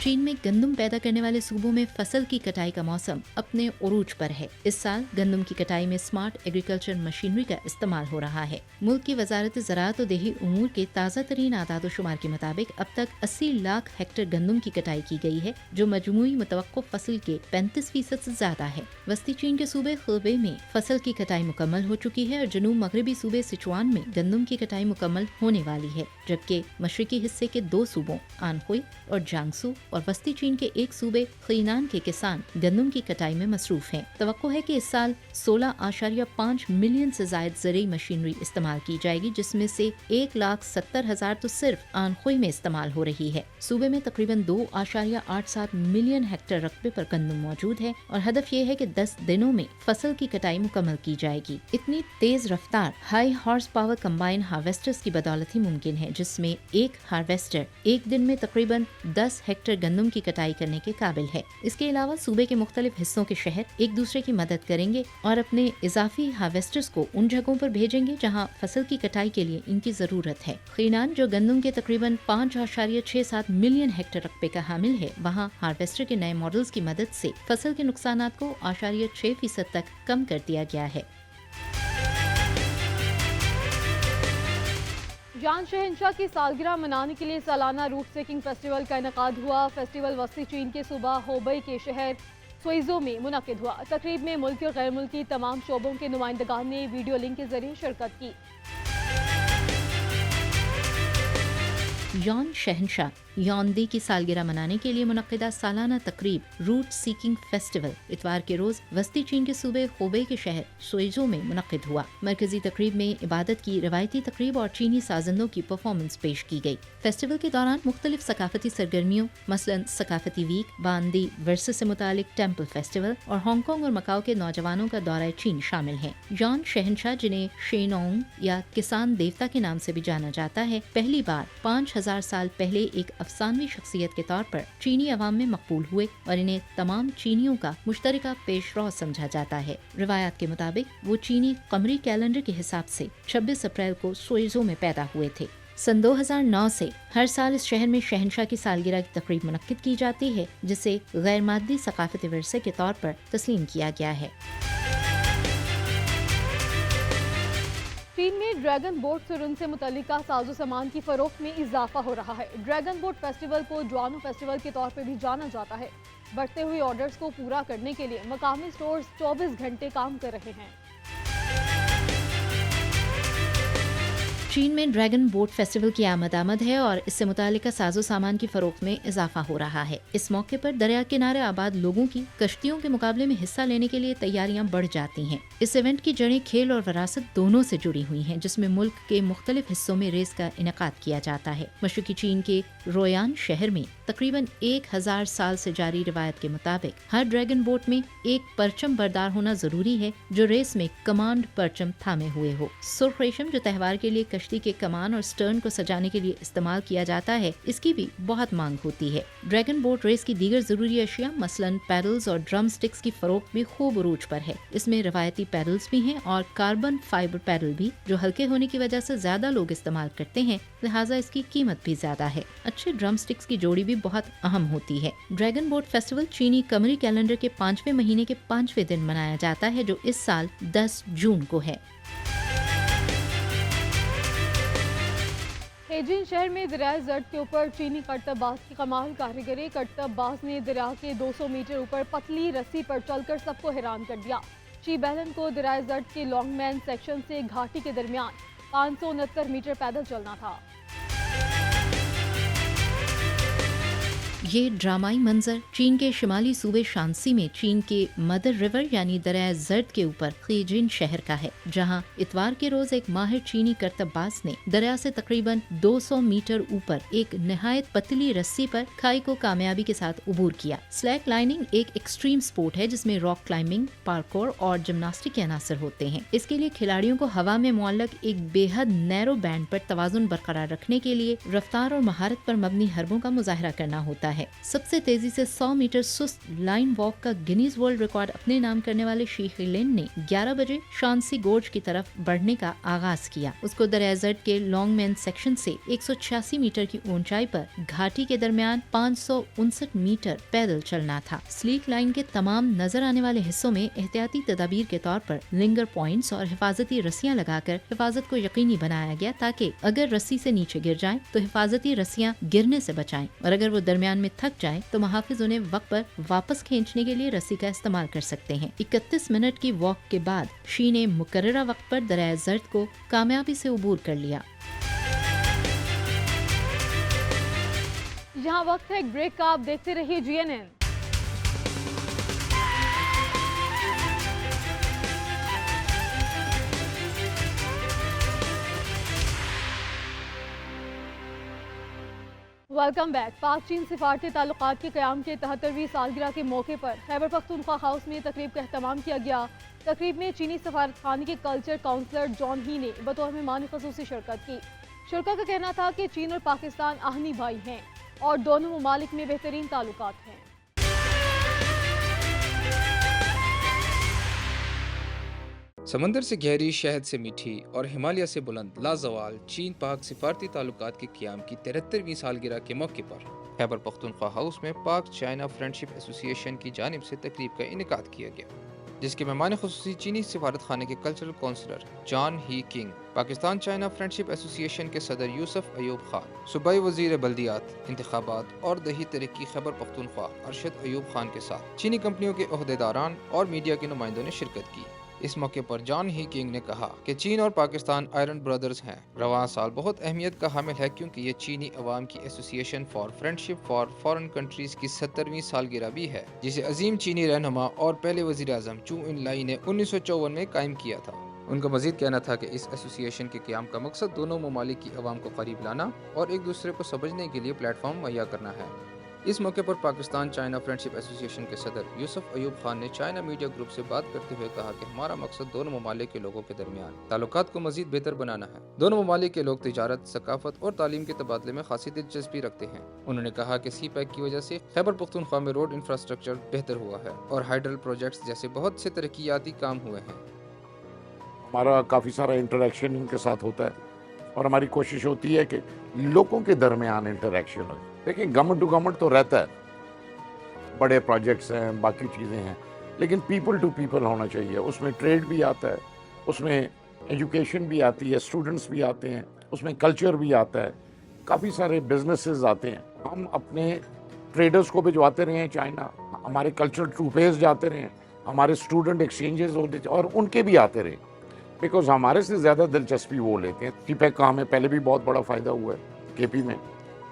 चीन में गंदम पैदा करने वाले सूबों में फसल की कटाई का मौसम अपने उरूज पर है। इस साल गंदम की कटाई में स्मार्ट एग्रीकल्चर मशीनरी का इस्तेमाल हो रहा है। मुल्क की वजारत ज़राअत और देही उमूर के ताज़ा तरीन आदाद व शुमार के मुताबिक अब तक 80 लाख हेक्टेयर गंदम की कटाई की गई है, जो मजमूई मुतवक्को फसल के 35% से ज्यादा है। वस्ती चीन के सूबे खूबे में फसल की कटाई मुकम्मल हो चुकी है और जनूब मगरबी सूबे सिचुआन में गंदम की कटाई मुकम्मल होने वाली है, जबकि मशरकी हिस्से के 2 सूबों आनहुई और जांगसू और वस्ती चीन के एक सूबे खीनान के किसान गंदम की कटाई में मसरूफ हैं। तवक्को है कि इस साल 16.5 मिलियन से जायद ज़रूरी मशीनरी इस्तेमाल की जाएगी, जिसमें से 1,70,000 तो सिर्फ आनखुई में इस्तेमाल हो रही है। सूबे में तकरीबन 2.87 मिलियन हेक्टेयर रकबे पर गंदम मौजूद है और हदफ ये है कि 10 दिनों में फसल की कटाई मुकम्मल की जाएगी। इतनी तेज रफ्तार high horse power combine harvesters की बदौलत ही मुमकिन है, जिसमें एक हार्वेस्टर एक दिन में तकरीबन 10 हेक्टेयर गंदम की कटाई करने के काबिल है। इसके अलावा सूबे के मुख्तलिफ हिस्सों के शहर एक दूसरे की मदद करेंगे और अपने इजाफी हार्वेस्टर्स को उन जगहों पर भेजेंगे जहां फसल की कटाई के लिए इनकी जरूरत है। खीनान, जो गंदम के तकरीबन 5.67 मिलियन हेक्टेयर रकबे का हामिल है, वहां हार्वेस्टर के नए मॉडल्स की मदद से फसल के नुकसानात को 0.6% तक कम कर दिया गया है। जान शहंशाह की सालगिरह मनाने के लिए सालाना रूट सेकिंग फेस्टिवल का इनेकाद हुआ। फेस्टिवल वस्ती चीन के सूबा होबई के शहर सुइजो में मुनक्किद हुआ। तकरीब में मुल्की और गैर मुल्की तमाम शोबों के नुमाइंदगान ने वीडियो लिंक के जरिए शिरकत की। यौन शहंशाह यौनदी की सालगिरह मनाने के लिए मुनक्किदा सालाना तकरीब रूट सीकिंग फेस्टिवल इतवार के रोज वस्ती चीन के सूबे होबे के शहर सुइजो में मुनक्किद हुआ। मरकजी तकरीब में इबादत की रवायती तकरीब और चीनी साजंदों की परफॉर्मेंस पेश की गई। फेस्टिवल के दौरान मुख्तलिफ सकाफती सरगर्मियों मसलन सकाफती वीक, बांदी वर्से से मुतालिक टेम्पल फेस्टिवल और हांगकांग और मकाओ के नौजवानों का दौरा चीन शामिल है। यौन शहंशाह, जिन्हें शेनोंग या किसान देवता के नाम से भी जाना जाता है, पहली बार 5000 साल पहले एक अफसानवी शख्सियत के तौर पर चीनी अवाम में मकबूल हुए और इन्हें तमाम चीनियों का मुश्तरका पेशरो समझा जाता है। रिवायत के मुताबिक वो चीनी कमरी कैलेंडर के हिसाब से 26 अप्रैल को सुइजो में पैदा हुए थे। सन 2009 से हर साल इस शहर में शहंशाह की सालगिरह की तकरीब मुनक्किद की जाती है, जिसे गैर मादी सकाफती विरसे के तौर पर तस्लीम किया गया है। चीन में ड्रैगन बोट और उनसे मुतल्लिका साजो सामान की फरोख्त में इजाफा हो रहा है। ड्रैगन बोट फेस्टिवल को जुआनो फेस्टिवल के तौर पर भी जाना जाता है। बढ़ते हुए ऑर्डर्स को पूरा करने के लिए मकामी स्टोर्स 24 घंटे काम कर रहे हैं। चीन में ड्रैगन बोट फेस्टिवल की आमद है और इससे मुतालिका साजो सामान की फरोख्त में इजाफा हो रहा है। इस मौके पर दरिया किनारे आबाद लोगों की कश्तियों के मुकाबले में हिस्सा लेने के लिए तैयारियां बढ़ जाती हैं। इस इवेंट की जड़ें खेल और विरासत दोनों से जुड़ी हुई हैं, जिसमें मुल्क के मुख्तलिफ हिस्सों में रेस का इनेकाद किया जाता है। मशरकी चीन के रोयान शहर में तकरीबन 1000 साल से जारी रिवायत के मुताबिक हर ड्रैगन बोट में एक परचम बरदार होना जरूरी है, जो रेस में कमांड परचम थामे हुए हो। सुर्ख रेशम, जो त्यौहार के लिए कश्ती के कमान और स्टर्न को सजाने के लिए इस्तेमाल किया जाता है, इसकी भी बहुत मांग होती है। ड्रैगन बोट रेस की दीगर जरूरी अशिया मसलन पैडल्स और ड्रम स्टिक्स की फरोख्त भी खूब उरूज पर है। इसमें रवायती पैडल्स भी हैं और कार्बन फाइबर पैडल भी, जो हल्के होने की वजह से ज्यादा लोग इस्तेमाल करते हैं, लिहाजा इसकी कीमत भी ज्यादा है। अच्छे ड्रम स्टिक्स की जोड़ी भी बहुत अहम होती है। ड्रैगन बोट फेस्टिवल चीनी कमरी कैलेंडर के 5वें महीने के 5वें दिन मनाया जाता है, जो इस साल 10 जून को है। हेजिन शहर में दरियाए जर्द के ऊपर चीनी करतबबाज की कमाल कारीगरी। करतबबाज ने दरिया के 200 मीटर ऊपर पतली रस्सी पर चलकर सबको हैरान कर दिया। शी बैलन को दरियाए जर्द के लॉन्गमैन सेक्शन से घाटी के दरमियान 569 मीटर पैदल चलना था। ये ड्रामाई मंजर चीन के शिमाली सूबे शांसी में चीन के मदर रिवर यानी दरिया जर्द के ऊपर खीजिन शहर का है, जहां इतवार के रोज एक माहिर चीनी करतबबाज ने दरिया से तकरीबन 200 मीटर ऊपर एक निहायत पतली रस्सी पर खाई को कामयाबी के साथ उबूर किया। स्लैक लाइनिंग एक एक्सट्रीम स्पोर्ट है जिसमें रॉक क्लाइंबिंग, पार्कोर और जिम्नास्टिक के अनासर होते हैं। इसके लिए खिलाड़ियों को हवा में मुअल्लक एक बेहद नैरो बैंड पर तवाजुन बरकरार रखने के लिए रफ्तार और महारत पर मबनी हरबों का मुजाहरा करना होता है। सबसे तेजी से 100 मीटर सुस्त लाइन वॉक का गिनीज वर्ल्ड रिकॉर्ड अपने नाम करने वाले शीख लिन ने 11 बजे शांसी गोर्ज की तरफ बढ़ने का आगाज किया। उसको दरिया जर्द के लॉन्गमैन सेक्शन से 186 मीटर की ऊंचाई पर घाटी के दरमियान 559 मीटर पैदल चलना था। स्लीक लाइन के तमाम नजर आने वाले हिस्सों में एहतियाती तदाबीर के तौर पर लिंगर पॉइंट्स और हिफाजती रस्सियां लगाकर हिफाजत को यकीनी बनाया गया ताकि अगर रस्सी से नीचे गिर जाएं तो हिफाजती रस्सियां गिरने से बचाएं और अगर वो दरमियान में थक जाएं तो मुहाफिज उन्हें वक्त पर वापस खींचने के लिए रस्सी का इस्तेमाल कर सकते हैं। 31 मिनट की वॉक के बाद शी ने मुकर्ररा वक्त पर दरिया जर्द को कामयाबी से उबूर कर लिया। यहाँ वक्त है एक ब्रेक का, आप देखते रहिए GNN। Welcome back. पाक चीन सिफारती ताल्लुकात के क़याम के 73वीं सालगिरह के मौके पर खैबर पख्तूनख्वा हाउस में तकरीब का एहतमाम किया गया। तकरीब में चीनी सफारतखाने के कल्चर काउंसलर जॉन ही ने बतौर मेहमान ख़ुसूसी शिरकत की। शुरका का कहना था कि चीन और पाकिस्तान आहनी भाई हैं और दोनों ममालिक में बेहतरीन ताल्लुकात हैं। समंदर से गहरी, शहद से मीठी और हिमालय से बुलंद लाजवाल चीन पाक सिफारती ताल्लुकात के क़याम की 73वीं सालगिरह के मौके पर खैबर पख्तूनख्वा हाउस में पाक चाइना फ्रेंडशिप एसोसिएशन की जानिब से तकरीब का इनेकाद किया गया, जिसके मेहमान खुसूसी चीनी सिफारत खाने के कल्चरल काउंसलर जॉन ही किंग, पाकिस्तान चाइना फ्रेंडशिप एसोसिएशन के सदर यूसुफ अयूब खान, सूबाई वजीर बल्दियात, इंतखाबात और दही तरक्की खैबर पख्तूनख्वा अरशद अयूब खान के साथ चीनी कंपनियों के ओहदेदारान और मीडिया के नुमाइंदों ने शिरकत की। इस मौके पर जॉन ही किंग ने कहा कि चीन और पाकिस्तान आयरन ब्रदर्स हैं। रवां साल बहुत अहमियत का हामिल है क्योंकि ये चीनी अवाम की association for friendship for foreign countries की 70वीं सालगिरह भी है, जिसे अजीम चीनी रहनुमा और पहले वजीर आजम चू इन लाई ने 1954 में कायम किया था। उनका मजीद कहना था कि इस एसोसिएशन के क़याम का मकसद दोनों ममालिक की अवाम को करीब लाना और एक दूसरे को समझने के लिए प्लेटफॉर्म मुहैया करना है। इस मौके पर पाकिस्तान चाइना फ्रेंडशिप एसोसिएशन के सदर यूसुफ अयूब खान ने चाइना मीडिया ग्रुप से बात करते हुए कहा कि हमारा मकसद दोनों ममालिक के लोगों के दरमियान ताल्लुकात को मजीद बेहतर बनाना है। दोनों ममालिक के लोग तिजारत, सकाफत और तालीम के तबादले में खासी दिलचस्पी रखते हैं। उन्होंने कहा कि सी पैक की वजह से खैबर पख्तूनख्वा में रोड इंफ्रास्ट्रक्चर बेहतर हुआ है और हाइड्रल प्रोजेक्ट्स जैसे बहुत से तरक्याती काम हुए हैं। हमारा काफ़ी सारा इंटरेक्शन इनके साथ होता है और हमारी कोशिश होती है कि लोगों के दरमियान इंटरेक्शन हो। देखिए, गवर्नमेंट टू गवर्नमेंट तो रहता है, बड़े प्रोजेक्ट्स हैं, बाकी चीज़ें हैं, लेकिन पीपल टू पीपल होना चाहिए। उसमें ट्रेड भी आता है, उसमें एजुकेशन भी आती है, स्टूडेंट्स भी आते हैं, उसमें कल्चर भी आता है, काफ़ी सारे बिजनेसेस आते हैं। हम अपने ट्रेडर्स को भिजवाते रहे हैं चाइना, हमारे कल्चरल ट्रूपेज जाते रहे, हमारे स्टूडेंट एक्सचेंजेस होते और उनके भी आते रहे, बिकॉज हमारे से ज़्यादा दिलचस्पी वो लेते हैं। सीपैक का हमें पहले भी बहुत बड़ा फ़ायदा हुआ है केपी में,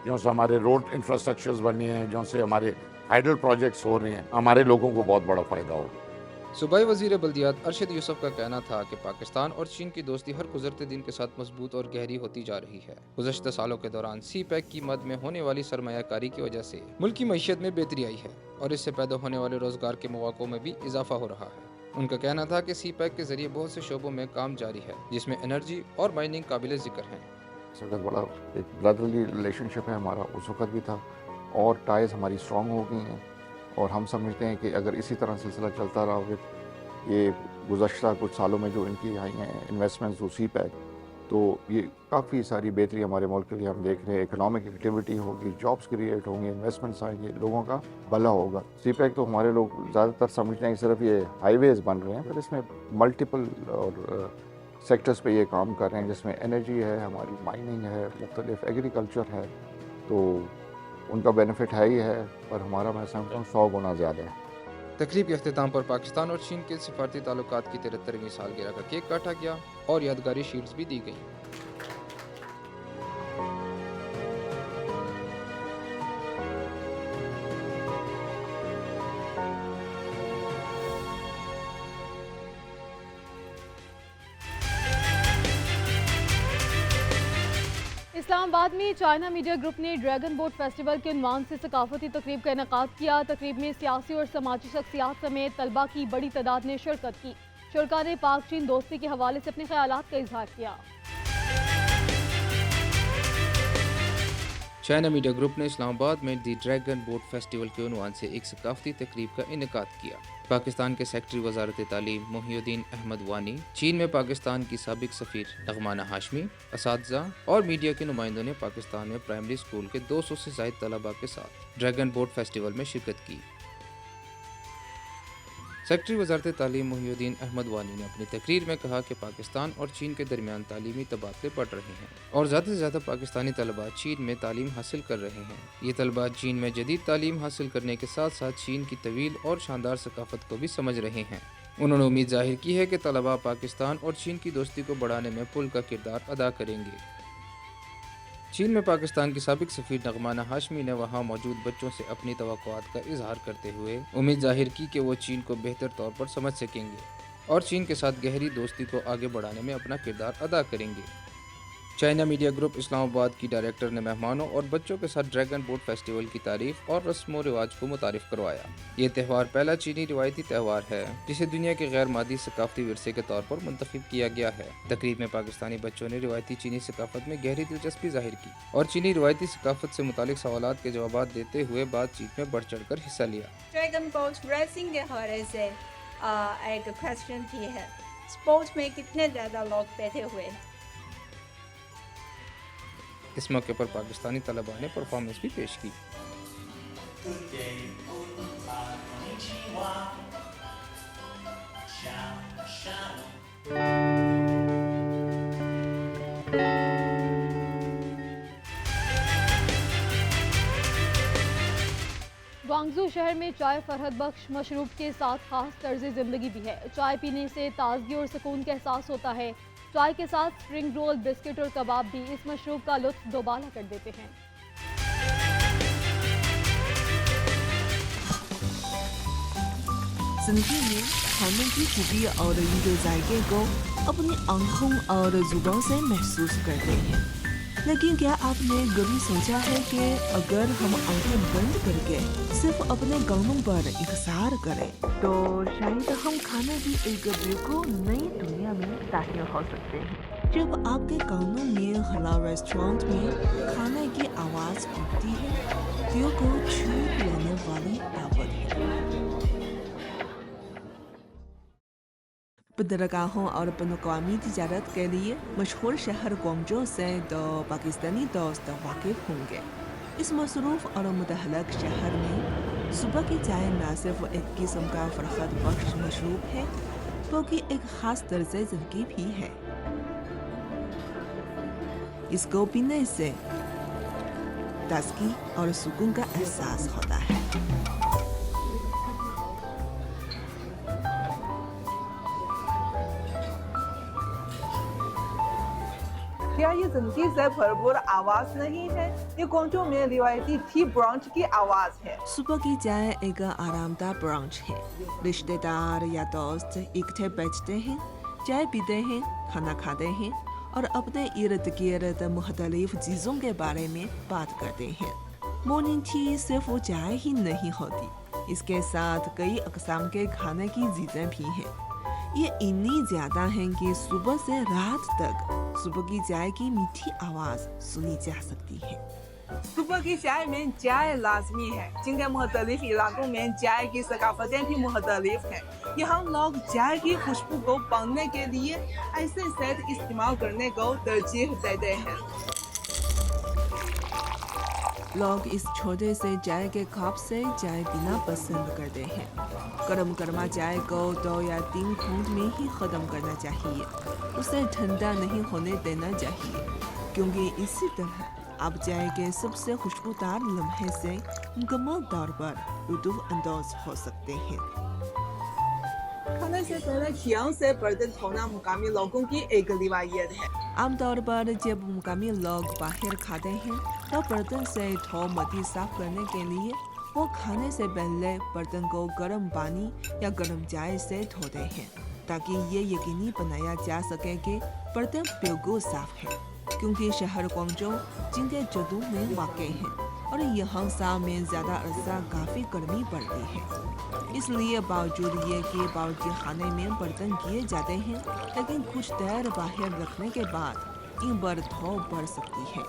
जो से हमारे रोड इंफ्रास्ट्रक्चर्स बने हैं, जो से हमारे हाइडल प्रोजेक्ट्स हो रहे हैं, हमारे लोगों को बहुत बड़ा फ़ायदा होगा। सूबाई वजीर बल्दियात अरशद यूसुफ का कहना था कि पाकिस्तान और चीन की दोस्ती हर गुजरते दिन के साथ मजबूत और गहरी होती जा रही है। गुज़श्ता सालों के दौरान सी पैक की मद में होने वाली सरमायाकारी की वजह से मुल्क की मईशत में बेहतरी आई है और इससे पैदा होने वाले रोजगार के मौक़ों में भी इजाफा हो रहा है। उनका कहना था कि सी पैक के जरिए बहुत से शोबों में काम जारी है, जिसमें एनर्जी और माइनिंग काबिल ज़िक्र हैं। सबसे बड़ा एक ब्रदरली रिलेशनशिप है हमारा, उस वक्त भी था और टाइज हमारी स्ट्रॉन्ग हो गई हैं और हम समझते हैं कि अगर इसी तरह सिलसिला चलता रहा फिर ये गुज़श्ता कुछ सालों में जो इनकी आई हैं इन्वेस्टमेंट्स टू सी पैक, तो ये काफ़ी सारी बेहतरी हमारे मुल्क के लिए हम देख रहे हैं। इकोनॉमिक एक्टिविटी होगी, जॉब्स क्रिएट होंगे, इन्वेस्टमेंट्स आएंगे, लोगों का भला होगा। सी पैक तो हमारे लोग ज़्यादातर समझते हैं कि सिर्फ ये हाईवेज़ बन रहे हैं, पर इसमें मल्टीपल और सेक्टर्स पे ये काम कर रहे हैं, जिसमें एनर्जी है, हमारी माइनिंग है, मुख्तलिफ एग्रीकल्चर है, तो उनका बेनिफिट है ही है, पर हमारा मैं समझता हूँ 100 गुना ज़्यादा है। तकरीब के अख्तिताम पर पाकिस्तान और चीन के सिफारती ताल्लुकात की 73वीं सालगिरह का केक काटा गया और यादगारी शील्ड्स भी दी गई। इस्लाम आबाद में चाइना मीडिया ग्रुप ने ड्रैगन बोट फेस्टिवल के उन्वान से सकाफती तकरीब का इनेकाद किया। तकरीब में सियासी और समाजी शख्सियात समेत तलबा की बड़ी तादाद ने शिरकत की। शुरका ने पाक चीन दोस्ती के हवाले से अपने ख्यालात का इजहार किया। चाइना मीडिया ग्रुप ने इस्लामाबाद में दी ड्रैगन बोट फेस्टिवल के उन्वान से एक सकाफती तकरीब का इनेकाद किया। पाकिस्तान के सेक्रेटरी वजारत तालीम मोहिउद्दीन अहमद वानी, चीन में पाकिस्तान की साबिक सफ़ीर नगमाना हाशमी, असातिज़ा और मीडिया के नुमाइंदों ने पाकिस्तान में प्राइमरी स्कूल के 200 से ज़ायद तलबा के साथ ड्रैगन बोट फेस्टिवल में शिरकत की। सेक्रेटरी वजारत तालीम मोहिउद्दीन अहमद वानी ने अपनी तकरीर में कहा कि पाकिस्तान और चीन के दरमियान तालीमी तबादले बढ़ रहे हैं और ज़्यादा से ज़्यादा पाकिस्तानी तलबा चीन में तालीम हासिल कर रहे हैं। ये तलबा चीन में जदीद तालीम हासिल करने के साथ साथ चीन की तवील और शानदार सकाफत को भी समझ रहे हैं। उन्होंने उम्मीद जाहिर की है कि तलबा पाकिस्तान और चीन की दोस्ती को बढ़ाने में पुल का किरदार अदा करेंगे। चीन में पाकिस्तान की साबिक सफ़ीर नगमाना हाशमी ने वहाँ मौजूद बच्चों से अपनी तवक्कुआत का इजहार करते हुए उम्मीद जाहिर की कि वो चीन को बेहतर तौर पर समझ सकेंगे और चीन के साथ गहरी दोस्ती को आगे बढ़ाने में अपना किरदार अदा करेंगे। चाइना मीडिया ग्रुप इस्लामाबाद की डायरेक्टर ने मेहमानों और बच्चों के साथ ड्रैगन बोट फेस्टिवल की तारीफ और रस्म व रिवाज को मुतारिफ करवाया। ये त्यौहार पहला चीनी रिवायती त्यौहार है जिसे दुनिया के गैर मादी सकाफती विरसे के तौर पर मुंतखब किया गया है। तकरीब में पाकिस्तानी बच्चों ने रिवायती चीनी सकाफत में गहरी दिलचस्पी जाहिर की और चीनी रिवायती सकाफत से मुतालिक सवालात के जवाब देते हुए बातचीत में बढ़ चढ़ कर हिस्सा लिया। ड्रैगन बोट रेसिंग के हवाले से एक क्वेश्चन की है, स्पोर्ट्स में कितने ज़्यादा लोग बैठे हुए हैं? इस मौके पर पाकिस्तानी तलबा ने परफॉर्मेंस भी पेश की। ग्वांगझू शहर में चाय फरहत बख्श मशरूब के साथ खास तर्ज ज़िंदगी भी है। चाय पीने से ताजगी और सुकून का एहसास होता है। चाय के साथ स्प्रिंग रोल, बिस्किट और कबाब भी इस मशरूब का लुत्फ दोबाला कर देते हैं। जिंदगी में खाने की खूबी और इनके जायके को अपनी आंखों और जुबान से महसूस करते हैं, लेकिन क्या आपने कभी सोचा है कि अगर हम आंखें बंद करके सिर्फ अपने गानों पर इकसार करें तो शायद हम खाने की एक बिल्कुल नई दुनिया में दाखिल हो सकते हैं। जब आपके कानों में हला रेस्टोरेंट में खाने की आवाज उठती है, दिल को छू लेने वाली आवाज है। बंदरगाहों और बनअक़वामी तिजारत के लिए मशहूर शहर ग्वांगझू से दो पाकिस्तानी दोस्त वाकिफ होंगे। इस मसरूफ़ और मुतहलक शहर में सुबह की चाय न सिर्फ एक किस्म का फरहत बख्श मशरूब है बल्कि एक ख़ास तर्ज़ ज़िंदगी भी है। इसको पीने से ताज़गी और सुकून का एहसास होता है। क्या ये जिंदगी से भरपूर आवाज नहीं है? ये ग्वांगझू में रिवायती टी ब्रांच की आवाज है। सुबह की चाय एक आरामदाह ब्रांच है। रिश्तेदार या दोस्त इकट्ठे बैठते हैं, चाय पीते हैं, खाना खाते हैं और अपने इर्द गिर्द मुख्तलिफ चीज़ों के बारे में बात करते हैं। मॉर्निंग टी सिर्फ वो चाय ही नहीं होती, इसके साथ कई अक़साम के खाने की चीज़ें भी हैं। ये इतनी ज़्यादा हैं कि सुबह से रात तक सुबह की चाय की मीठी आवाज़ सुनी जा सकती है। सुबह की चाय में चाय लाजमी है। जिनके मुख्तलिफ इलाकों में चाय की सकाफतें भी मुख्तलिफ हैं। यहाँ लोग चाय की खुशबू को पाने के लिए ऐसे सेट इस्तेमाल करने को तरजीह देते हैं। लोग इस छोटे से चाय के कप से चाय पीना पसंद करते हैं। गर्म गर्मा चाय को 2 या 3 घूंट में ही ख़त्म करना चाहिए। उसे ठंडा नहीं होने देना चाहिए, क्योंकि इसी तरह आप चाय के सबसे खुशबूदार लम्हे से मुकम्मल तौर पर लुत्फ़ अंदोज़ हो सकते हैं। खाने से पहले खियाओं से बर्तन धोना मुकामी लोगों की एक रिवायत है। आमतौर पर जब मुकामी लोग बाहर खाते हैं तो बर्तन से धो मट्टी साफ करने के लिए वो खाने से पहले बर्तन को गर्म पानी या गर्म चाय से धोते हैं, ताकि ये यकीनी बनाया जा सके कि बर्तन बिल्कुल साफ है। क्योंकि शहर ग्वांगजू चीन के जदू में वाक़ है और यहाँ साल में ज़्यादा अरसा काफ़ी गर्मी पड़ती है। इसलिए बावजूद ये कि बावर्ची खाने में बर्तन किए जाते हैं, लेकिन कुछ देर बाहर रखने के बाद इन पर धूप बढ़ सकती है।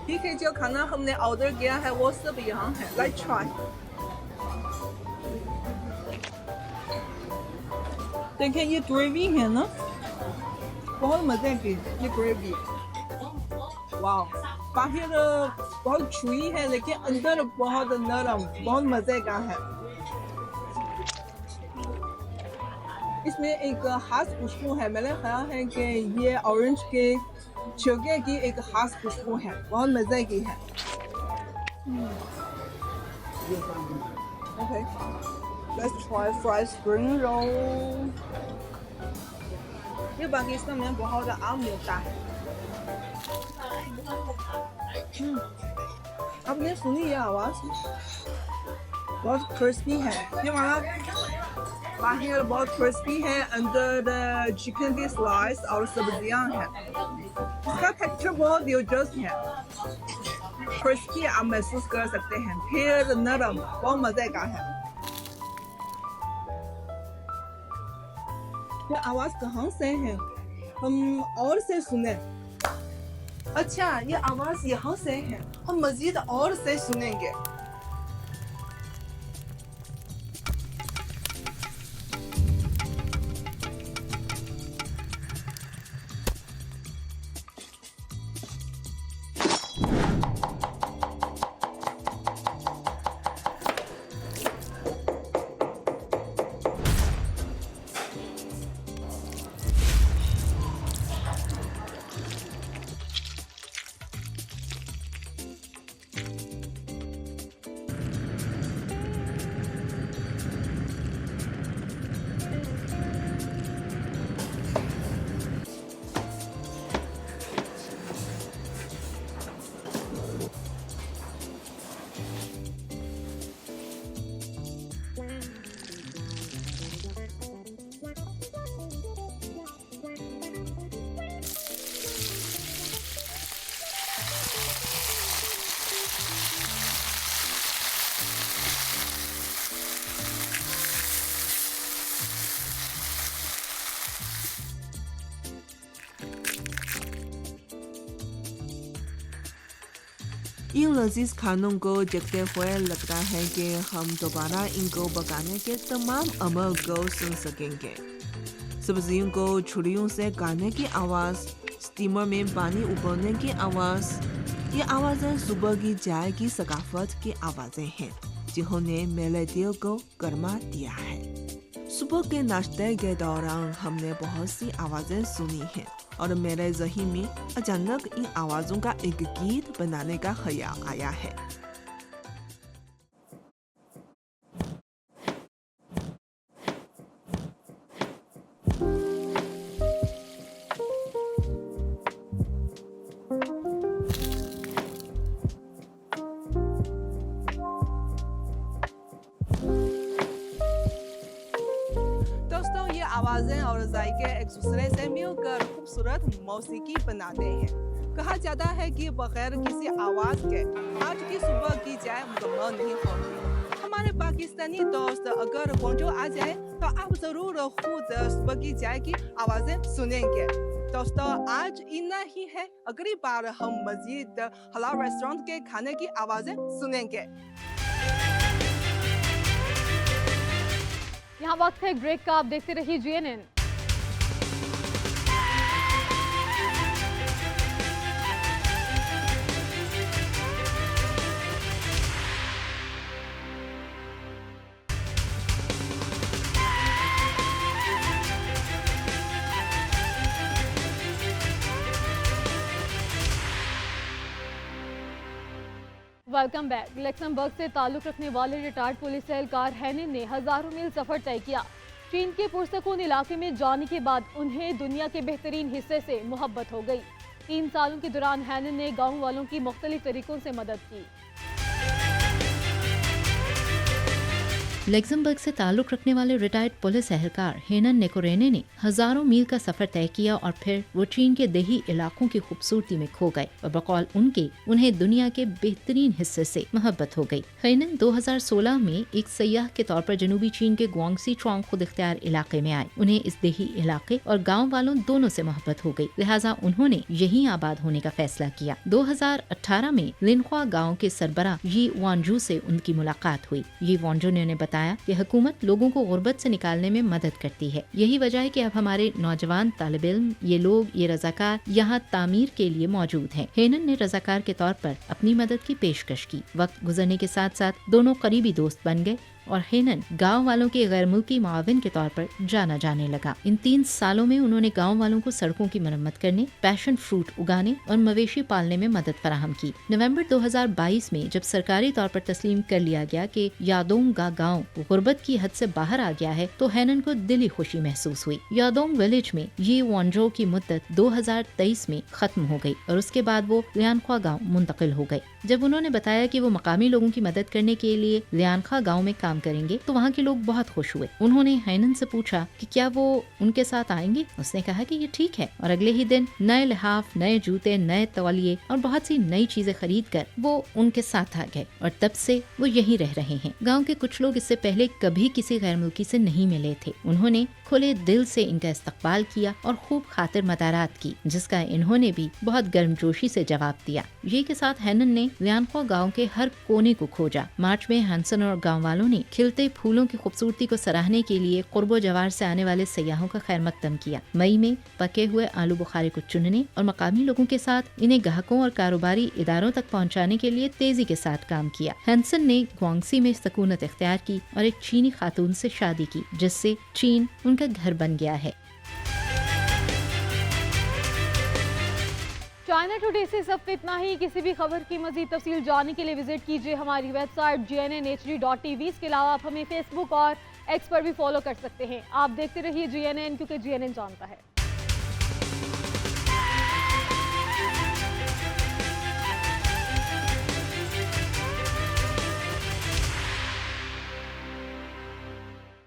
ठीक है, जो खाना हमने ऑर्डर किया है वो सब यहाँ है। Let's try. देखिए ये ग्रेवी है ना, बहुत मजे की ये ग्रेवी। वाह, बाहर बहुत छुई है लेकिन अंदर बहुत नरम, बहुत मजे का है। इसमें एक खास खुशबू है, मेरा ख्याल है कि ये ऑरेंज के छिलके की एक खास खुशबू है, बहुत मजे की है। Okay, let's try fried spring roll। ये पाकिस्तान में बहुत आम मिलता है। आपने सुनी ये आवाज? बहुत क्रिस्पी है ये वाला, बाहर बहुत क्रिस्पी है, अंदर चिकन की स्लाइस और सब्जियां हैं। इसका टेक्सचर बहुत दिलचस्प है, क्रिस्पी आप महसूस कर सकते हैं, फिर नरम, बहुत मजे का है। ये आवाज कहाँ से है? हम और से सुने। अच्छा, ये आवाज यहाँ से है, हम मजीद और से सुनेंगे। इन लजीज खानों को देखते हुए लगता है कि हम दोबारा इनको पकाने के तमाम अमल को सुन सकेंगे। सब्जियों को छुरियों से काटने की आवाज़, स्टीमर में पानी उबलने की आवाज़, ये आवाज़ें सुबह की चाय की सकाफत की आवाज़ें हैं जिन्होंने मेरे दिल को गरमा दिया है। सुबह के नाश्ते के दौरान हमने बहुत सी आवाज़ें सुनी हैं और मेरे ज़हन में अचानक इन आवाज़ों का एक गीत बनाने का ख्याल आया है। दोस्तों, ये आवाजें और जायके एक दूसरे से मिलकर खूबसूरत मौसीकी बनाते हैं। कहा जाता है कि बगैर किसी आवाज के आज की सुबह की चाय मुकम्मल नहीं होती। हमारे पाकिस्तानी दोस्त अगर ग्वांगजू आ जाए तो आप जरूर खुद सुबह की चाय की आवाजें सुनेंगे। दोस्तों, आज इतना ही है, अगली बार हम मजीद हलाल रेस्टोरेंट के खाने की आवाजें सुनेंगे। यहाँ वक्त है ब्रेक का, आप देखते रहिए GNN। Welcome back. लक्समबर्ग से ताल्लुक रखने वाले रिटायर्ड पुलिस एहलकार हैनिन ने हजारों मील सफर तय किया। चीन के पुरसकून इलाके में जाने के बाद उन्हें दुनिया के बेहतरीन हिस्से से मोहब्बत हो गई। 3 सालों के दौरान हैनिन ने गांव वालों की मुख्तलिफ तरीकों से मदद की। लग्जमबर्ग से ताल्लुक रखने वाले रिटायर्ड पुलिस एहलकार हेनन नेकोरेने ने हजारों मील का सफर तय किया और फिर वो चीन के देही इलाकों की खूबसूरती में खो गए और बकौल उनके उन्हें दुनिया के बेहतरीन हिस्से से मोहब्बत हो गई। हेनन 2016 में एक सयाह के तौर पर जनूबी चीन के ग्वांगसी चुआंग खुद इख्तियार इलाके में आए। उन्हें इस देही इलाके और गाँव वालों दोनों से मोहब्बत हो गई, लिहाजा उन्होंने यहीं आबाद होने का फैसला किया। 2018 में लिनख्वा गाँव के सरबरा यी वांजू से उनकी मुलाकात हुई। यी वांजू ने उन्हें बताया कि हुकूमत लोगों को गुर्बत से निकालने में मदद करती है। यही वजह है कि अब हमारे नौजवान तालिब इल्म, ये लोग, ये रजाकार यहाँ तामीर के लिए मौजूद हैं। हेनन ने रजाकार के तौर पर अपनी मदद की पेशकश की। वक्त गुजरने के साथ साथ दोनों करीबी दोस्त बन गए और हेनन गांव वालों के गैर मुल्की मुआविन के तौर पर जाना जाने लगा। इन 3 सालों में उन्होंने गांव वालों को सड़कों की मरम्मत करने, पैशन फ्रूट उगाने और मवेशी पालने में मदद फराहम की। नवंबर 2022 में जब सरकारी तौर पर तस्लीम कर लिया गया कि यादोंगा गांव गुर्बत की हद से बाहर आ गया है, तो हेनन को दिली खुशी महसूस हुई। यादोंग विलेज में ये वांजो की मुद्दत 2023 में खत्म हो गई और उसके बाद वो लियानख्वा गाँव मुंतकिल हो गए। जब उन्होंने बताया कि वो मकामी लोगों की मदद करने के लिए लियानख्वा गाँव में काम करेंगे तो वहाँ के लोग बहुत खुश हुए। उन्होंने हेनन से पूछा कि क्या वो उनके साथ आएंगे। उसने कहा कि ये ठीक है और अगले ही दिन नए लिहाफ, नए जूते, नए तौलिए और बहुत सी नई चीजें खरीद कर वो उनके साथ आ गए और तब से वो यहीं रह रहे हैं। गाँव के कुछ लोग इससे पहले कभी किसी गैर मुल्की से नहीं मिले थे। उन्होंने खुले दिल से इनका इस्तकबाल किया और खूब खातिर मदारात की, जिसका इन्होंने भी बहुत गर्मजोशी से जवाब दिया। ये के साथ हेनन ने लियानख्वा गाँव के हर कोने को खोजा। मार्च में हैंसन और गाँव वालों ने खिलते फूलों की खूबसूरती को सराहने के लिए कुर्बो जवार से आने वाले सयाहों का खैर मकदम किया। मई में पके हुए आलू बुखारे को चुनने और मकामी लोगों के साथ इन्हें ग्राहकों और कारोबारी इदारों तक पहुंचाने के लिए तेजी के साथ काम किया। हैंसन ने ग्वांगसी में सुकूनत इख्तियार की और एक चीनी खातून से शादी की, जिससे चीन उनका घर बन गया है। चाइना टुडे से सब इतना ही। किसी भी खबर की मजीद तफसील जानने के लिए विजिट कीजिए हमारी वेबसाइट GNNHD.tv। इसके अलावा आप हमें फेसबुक और एक्स पर भी फॉलो कर सकते हैं। आप देखते रहिए GNN, क्योंकि GNN जानता है।